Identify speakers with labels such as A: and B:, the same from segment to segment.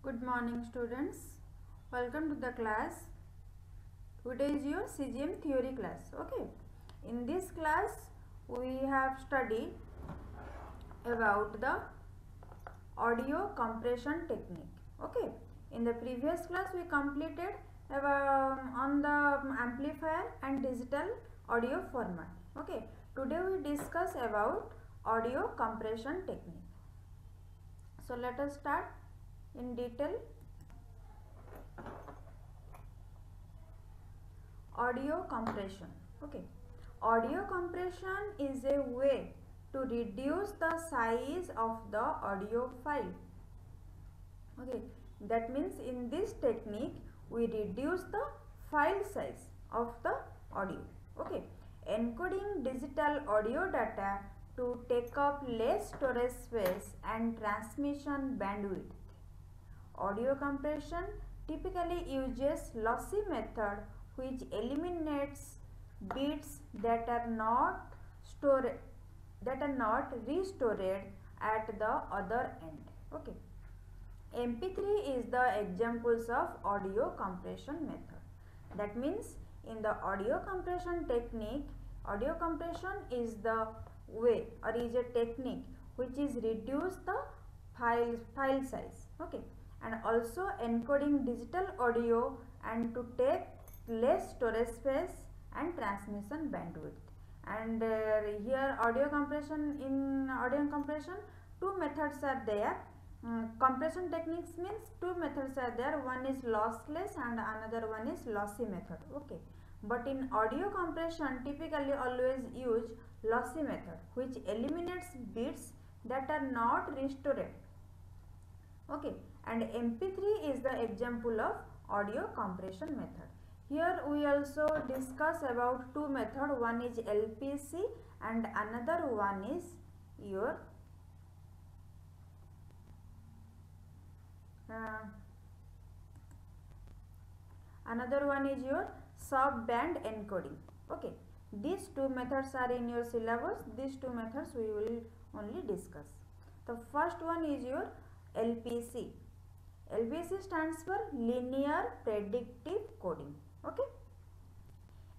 A: Good morning students. Welcome to the class. Today is your CGM theory class. Okay. In this class we have studied about the audio compression technique. Okay. In the previous class we completed on the amplifier and digital audio format. Okay. Today we discuss about audio compression technique. So let us start in detail. Audio compression. Okay, audio compression is a way to reduce the size of the audio file. Okay, that means in this technique we reduce the file size of the audio. Okay, encoding digital audio data to take up less storage space and transmission bandwidth. Audio compression typically uses lossy method which eliminates bits that are not restored at the other end. Okay. MP3 is the examples of audio compression method. That means in the audio compression technique, audio compression is the way or is a technique which is reduce the file size. Okay. And also encoding digital audio and to take less storage space and transmission bandwidth. And here audio compression, in audio compression two methods are there. Compression techniques means two methods are there, one is lossless and another one is lossy method. Okay, but in audio compression typically always use lossy method which eliminates bits that are not restored. Okay, and MP3 is the example of audio compression method. Here we also discuss about two method, one is LPC and another one is your sub-band encoding. Okay, these two methods are in your syllabus. These two methods we will only discuss. The first one is your LPC. LPC stands for linear predictive coding. Okay,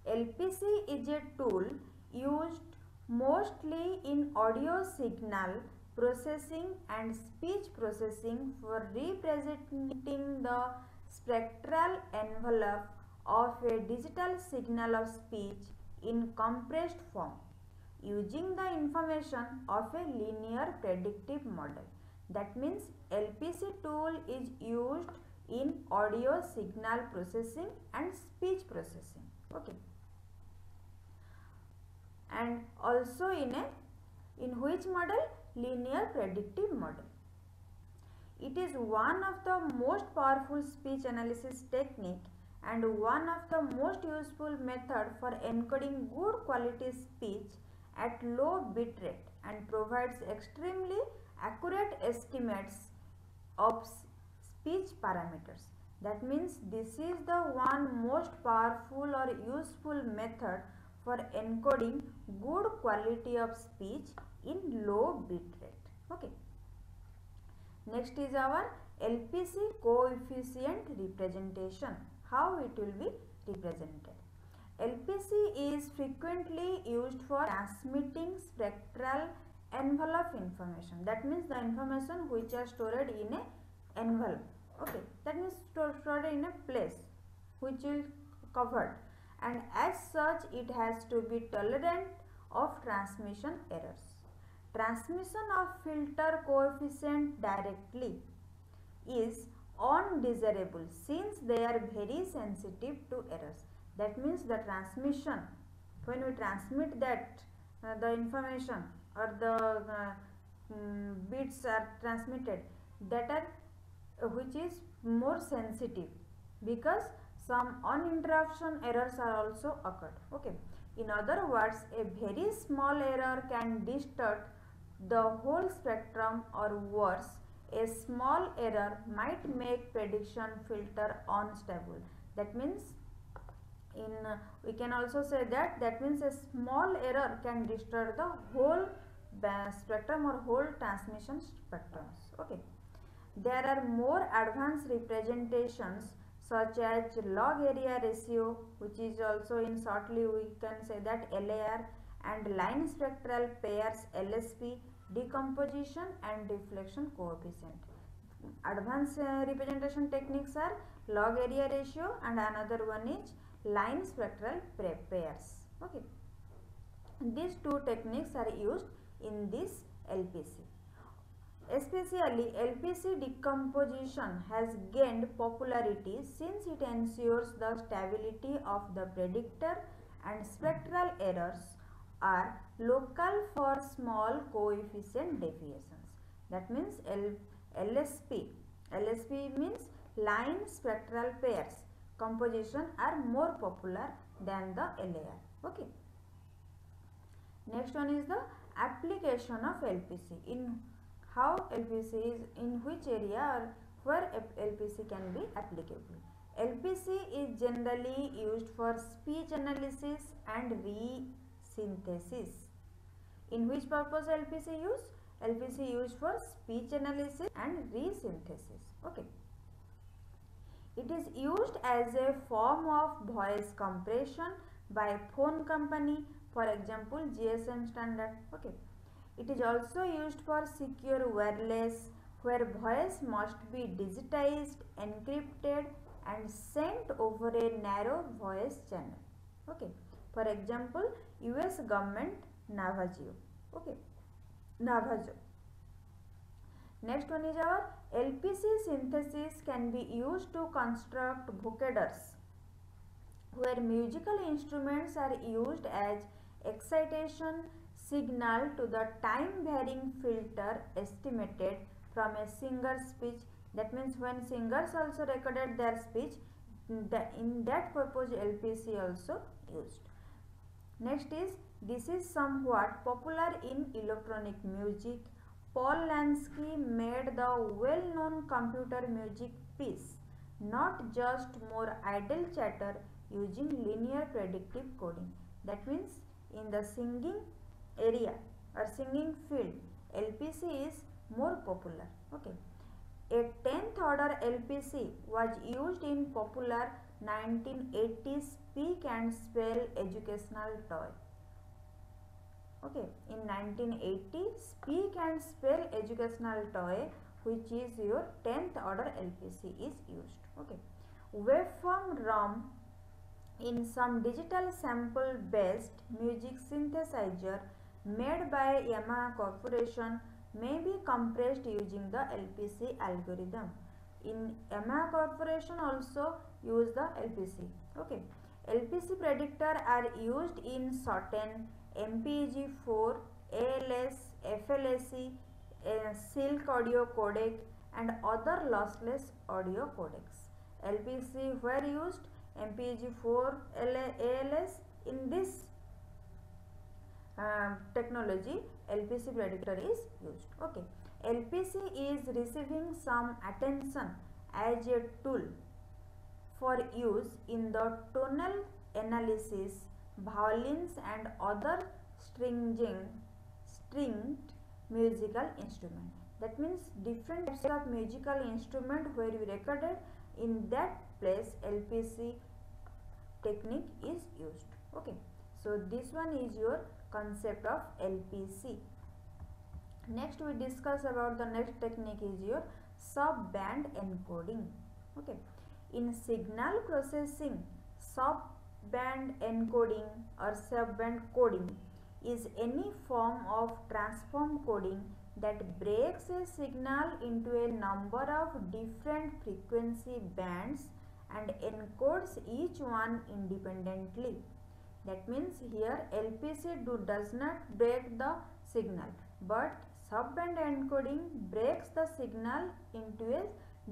A: LPC is a tool used mostly in audio signal processing and speech processing for representing the spectral envelope of a digital signal of speech in compressed form using the information of a linear predictive model. That means LPC tool is used in audio signal processing and speech processing. Okay, and also in which model? Linear predictive model. It is one of the most powerful speech analysis technique and one of the most useful method for encoding good quality speech at low bit rate and provides extremely accurate estimates of speech parameters. That means this is the one most powerful or useful method for encoding good quality of speech in low bit rate. Okay. Next is our LPC coefficient representation. How it will be represented? LPC is frequently used for transmitting spectral envelope information. That means the information which are stored in a envelope. Okay, that means stored in a place which will covered, and as such it has to be tolerant of transmission errors. Transmission of filter coefficient directly is undesirable since they are very sensitive to errors. That means the transmission, when we transmit that the information or the bits are transmitted that are which is more sensitive, because some uninterruption errors are also occurred. Okay, in other words, a very small error can distort the whole spectrum, or worse, a small error might make prediction filter unstable. That means we can also say that means a small error can distort the whole spectrum or whole transmission spectrums. Okay, there are more advanced representations such as log area ratio, which is also in shortly we can say that LAR, and line spectral pairs LSP, decomposition and reflection coefficient. Advanced representation techniques are log area ratio and another one is line spectral pairs. Okay, these two techniques are used in this LPC. Especially LPC decomposition has gained popularity since it ensures the stability of the predictor and spectral errors are local for small coefficient deviations. That means LSP. LSP means line spectral pairs composition are more popular than the LAR. Okay. Next one is the application of LPC. In how LPC is, in which area or where LPC can be applicable. LPC is generally used for speech analysis and resynthesis. In which purpose LPC used? LPC used for speech analysis and resynthesis. Okay. It is used as a form of voice compression by phone company, for example GSM standard. Okay. It is also used for secure wireless, where voice must be digitized, encrypted and sent over a narrow voice channel. Okay. For example, US government Navajo. Okay. Navajo. Next one is our LPC synthesis can be used to construct vocoders, where musical instruments are used as excitation signal to the time varying filter estimated from a singer's speech. That means when singers also recorded their speech, in that purpose LPC also used. Next is, this is somewhat popular in electronic music. Paul Lansky made the well-known computer music piece, not just more idle chatter, using linear predictive coding. That means in the singing area or singing field, LPC is more popular. Okay. A 10th order LPC was used in popular 1980s speak and spell educational toy. Okay, in 1980 speak and spell educational toy, which is your 10th order LPC is used. Okay. Waveform ROM in some digital sample based music synthesizer made by Yamaha Corporation may be compressed using the LPC algorithm. In Yamaha Corporation also use the LPC. Okay. LPC predictor are used in certain MPEG-4, ALS, FLAC, Silk audio codec and other lossless audio codecs. LPC where used? MPEG-4, ALS. In this technology LPC predictor is used. Okay. LPC is receiving some attention as a tool for use in the tonal analysis, violins and other stringed musical instrument. That means different types of musical instrument where you recorded, in that place LPC technique is used. Okay. So this one is your concept of LPC. Next we discuss about the next technique is your sub-band encoding. Okay. In signal processing, sub-band encoding or sub-band coding is any form of transform coding that breaks a signal into a number of different frequency bands and encodes each one independently. That means here LPC does not break the signal, but sub-band encoding breaks the signal into a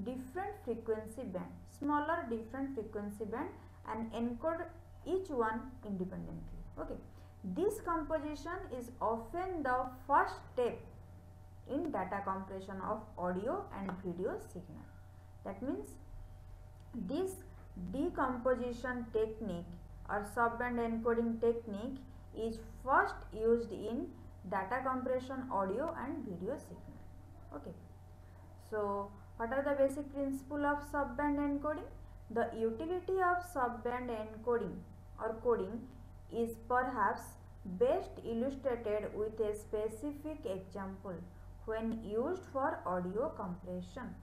A: different frequency band, smaller different frequency band, and encode each one independently. Okay. This composition is often the first step in data compression of audio and video signal. That means this decomposition technique or sub-band encoding technique is first used in data compression audio and video signal. Okay. So What are the basic principle of subband encoding? The utility of subband encoding or coding is perhaps best illustrated with a specific example when used for audio compression.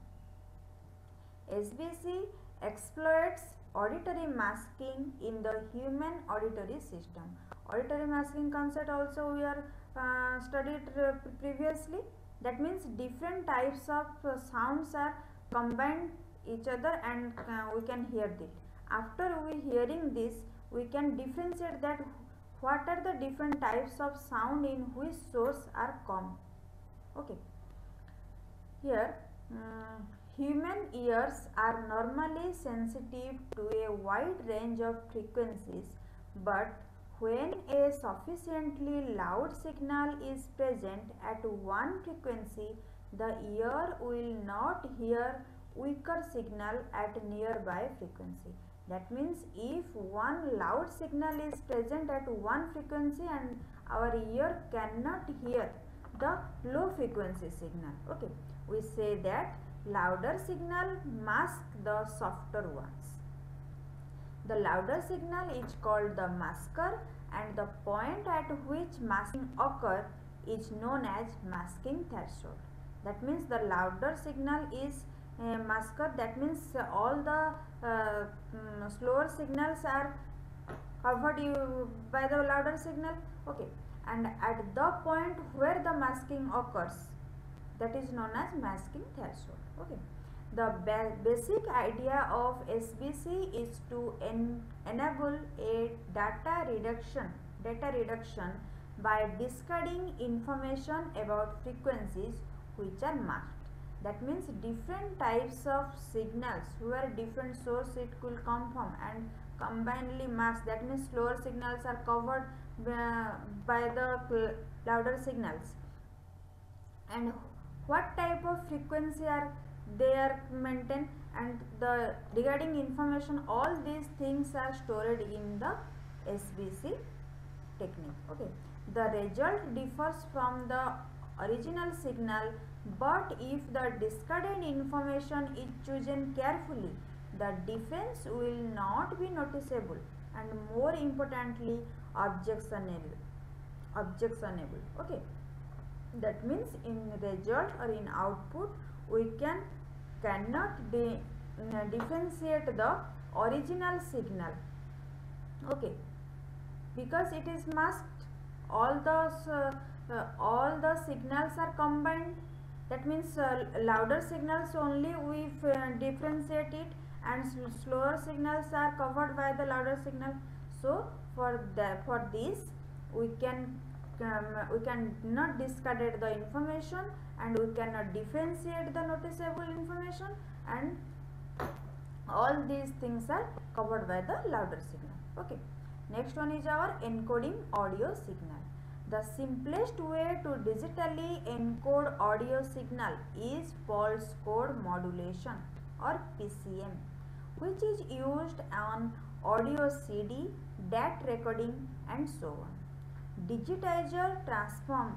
A: SBC exploits auditory masking in the human auditory system. Auditory masking concept also we are studied previously. That means different types of sounds are combined each other and we can hear it. After we hearing this, we can differentiate that what are the different types of sound in which source are come. Okay. Here human ears are normally sensitive to a wide range of frequencies, but when a sufficiently loud signal is present at one frequency, the ear will not hear weaker signal at nearby frequency. That means if one loud signal is present at one frequency and our ear cannot hear the low frequency signal. Okay, we say that louder signal mask the softer ones. The louder signal is called the masker and the point at which masking occurs is known as masking threshold. That means the louder signal is masker. That means all the slower signals are covered by the louder signal. Okay, and at the point where the masking occurs, that is known as masking threshold. Okay, the basic idea of SBC is to enable a data reduction by discarding information about frequencies which are masked. That means different types of signals where different source it will come from and combinedly masked. That means slower signals are covered by the louder signals, and what type of frequency are they are maintained, and the regarding information, all these things are stored in the SBC technique. Okay, the result differs from the original signal, but if the discarded information is chosen carefully, the difference will not be noticeable and more importantly objectionable. Okay, that means in result or in output we cannot differentiate the original signal. Okay, because it is masked. All the signals are combined. That means louder signals only we differentiate it, and slower signals are covered by the louder signal. So for this we cannot discard the information and we cannot differentiate the noticeable information, and all these things are covered by the louder signal. Okay, next one is our encoding audio signal. The simplest way to digitally encode audio signal is pulse code modulation or PCM, which is used on audio CD, DAT recording and so on. Digitizer transform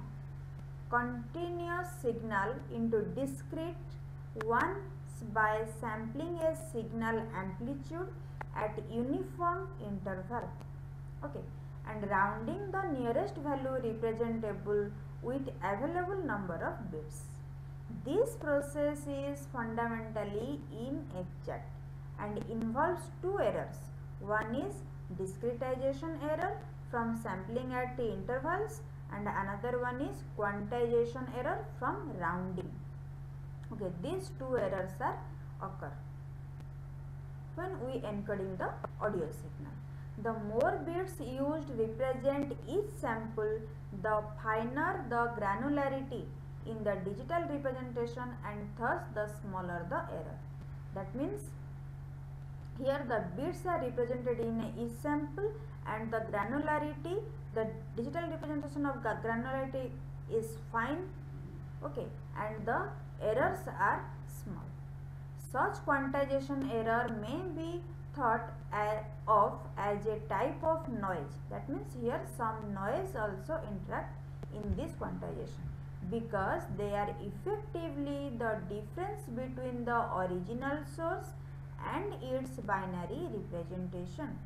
A: continuous signal into discrete ones by sampling a signal amplitude at uniform interval. Okay, and rounding the nearest value representable with available number of bits. This process is fundamentally inexact and involves two errors. One is discretization error from sampling at the intervals, and another one is quantization error from rounding. Okay, these two errors are occur when we encoding the audio signal. The more bits used represent each sample, the finer the granularity in the digital representation and thus the smaller the error. That means here the bits are represented in each sample and the granularity, the digital representation of granularity is fine. Okay, and the errors are small. Such quantization error may be thought of as a type of noise. That means here some noise also interact in this quantization. because they are effectively the difference between the original source and its binary representation.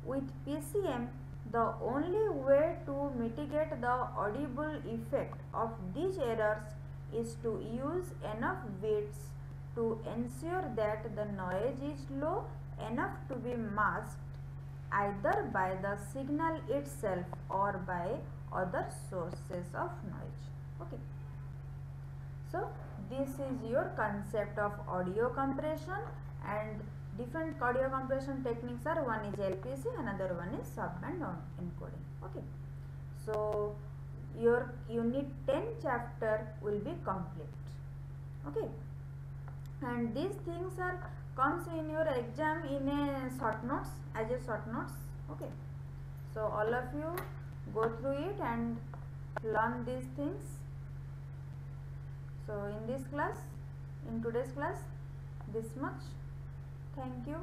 A: With PCM, the only way to mitigate the audible effect of these errors is to use enough bits to ensure that the noise is low enough to be masked either by the signal itself or by other sources of noise. Okay. So this is your concept of audio compression, and different audio compression techniques are, one is LPC, another one is subband encoding. Okay. So your unit 10 chapter will be complete. Okay. And these things are comes in your exam in a short notes, as a short notes. Okay. So all of you go through it and learn these things. So in this class, in today's class, this much. Thank you.